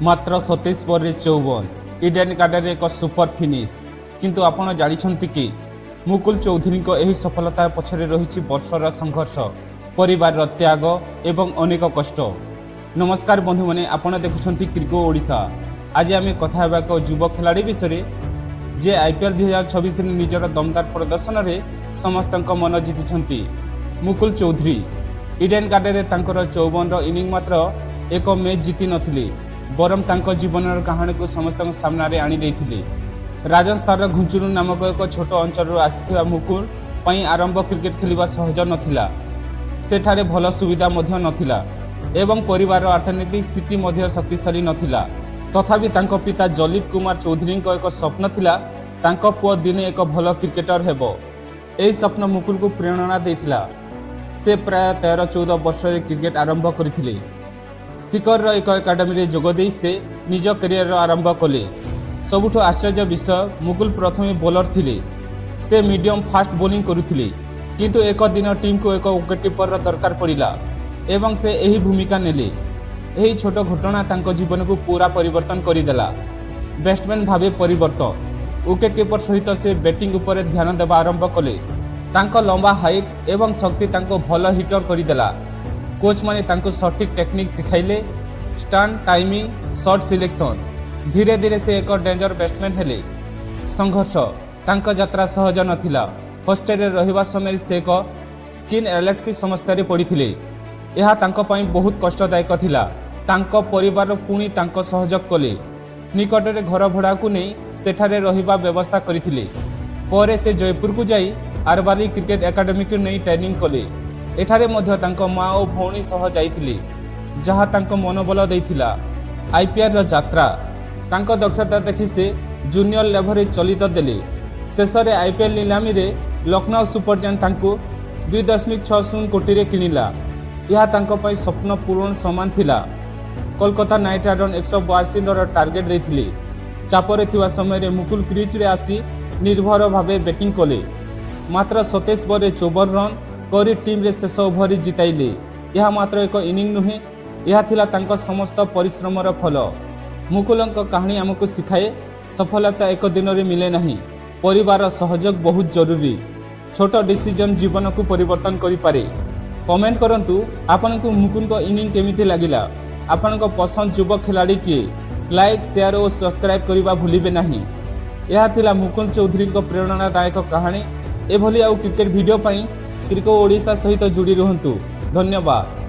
मात्र 27 पर 54 Eden garden एक सुपर फिनिश। किंतु आपण जानिछंती कि मुकुल चौधरी को एही सफलता पछरे रही वर्षर संघर्ष, परिवार त्याग एवं अनेक कष्ट। नमस्कार बंधु मैंने आपण देखुछंती क्रिको ओडिशा। आज आम कथा हेबा एक युवा खिलाड़ी विषय जे आईपीएल 2026 निजर दमदार प्रदर्शन में समस्त मन जीति मुकुल चौधरी। इडेन गार्डन तांकर 54 इनिंग मात्र एक मैच जीति नथिले, बरम तांको जीवन कहानी को समस्त सामने आनी देथिले। राजस्थान घुंचुरु नामक एक छोट अंचल आसिथिबा मुकुल पई आरंभ क्रिकेट खेलिबा सहज नथिला। सेठारे भल सुविधा मध्य नथिला एवं परिवार अर्थनैतिक स्थिति मध्य शक्तिशाली नथिला। तथापि तांको पिता जलीप कुमार चौधरी को एक स्वप्न थिला तांको पुओ दिने एक भल क्रिकेटर हेबो। एही स्वप्न मुकुल को प्रेरणा देथिला। से प्राय 13-14 वर्ष क्रिकेट आरंभ करथिले। सिकर एक एकाडेमी जोगदे से निज करियर आरंभ कले। सबुठ आश्चर्य विषय मुकुल प्रथमे बॉलर थिले। से मीडियम फास्ट बॉलिंग करुथिले, किंतु एक दिन टीम को एक विकेटकीपर दरकार पड़िला एवं से एही भूमिका नेले। एही छोट घटना तांको जीवन को पूरा परिवर्तन करिदेला। बैट्समैन भावे परिवर्तन, विकेटकीपर सहित से बैटिंग उपर ध्यान देवा आरंभ कले। तांको लंबा हाइट एवं शक्ति तांको भल हिटर करिदेला। कोच माने तांको सटीक टेक्निक सिखाइले, स्टंट, टाइमिंग, शॉट सिलेक्शन। धीरे धीरे से एक डेंजर बैट्समैन हेले। संघर्ष तांको यात्रा सहज नथिला। हॉस्टेल रे रहिबा समय से एक स्किन एलर्जी समस्या रे पड़िथिले। यह तांको पई बहुत कष्टदायक थिला। तांको परिवार पुणी तांको सहयोग कले। निकट रे घर भड़ा को नहीं सेठारे रहिबा व्यवस्था करिथिले। परे से जयपुर को जाई आरबाली क्रिकेट एकाडेमी को नहीं ट्रेनिंग कले। एठारे मध्य तांको माँ और भौणी सह जाइथिले, जहाँ तांको मनोबल देइथिला। आईपीएल रो यात्रा तांको दक्षता देखि से जूनियर लेवल रे चलित देले। शेष रे आईपीएल नीलामी रे लखनऊ सुपर जायंट तांको 2.60 कोटी रे किनिला। यह तांको पई स्वप्न पूर्ण समान थिला। Kolkata Knight Riders 182 run target देथिले। चापरे थिबा समय रे मुकुल क्रीज रे आसी निर्भर भावे बैटिंग कले। मात्र 27 पर 54 रन करी टीम रे शेष ओभर जिताइले। यह मात्र एक इनिंग नुहे, यह थिला तांको समस्त परिश्रमर फल। मुकुलंक कहानी आमको सिखाए सफलता एक दिन रे मिले नहीं, परिवार सहयोग बहुत जरूरी। छोट डिसीजन जीवन को परिवर्तन करि पारे। कमेंट करंतु आपनको मुकुल को इनिंग केमिति लागिला। आपनको पसंद युवा खिलाड़ी किए? लाइक, शेयर और सब्सक्राइब करबा भूलिबे नहीं। यह थिला मुकुल चौधरी को प्रेरणादायक कहानी। एभली आउ क्रिकेट वीडियो पाई क्रिको ओडिशा सहित जोड़ी रहंतु। धन्यवाद।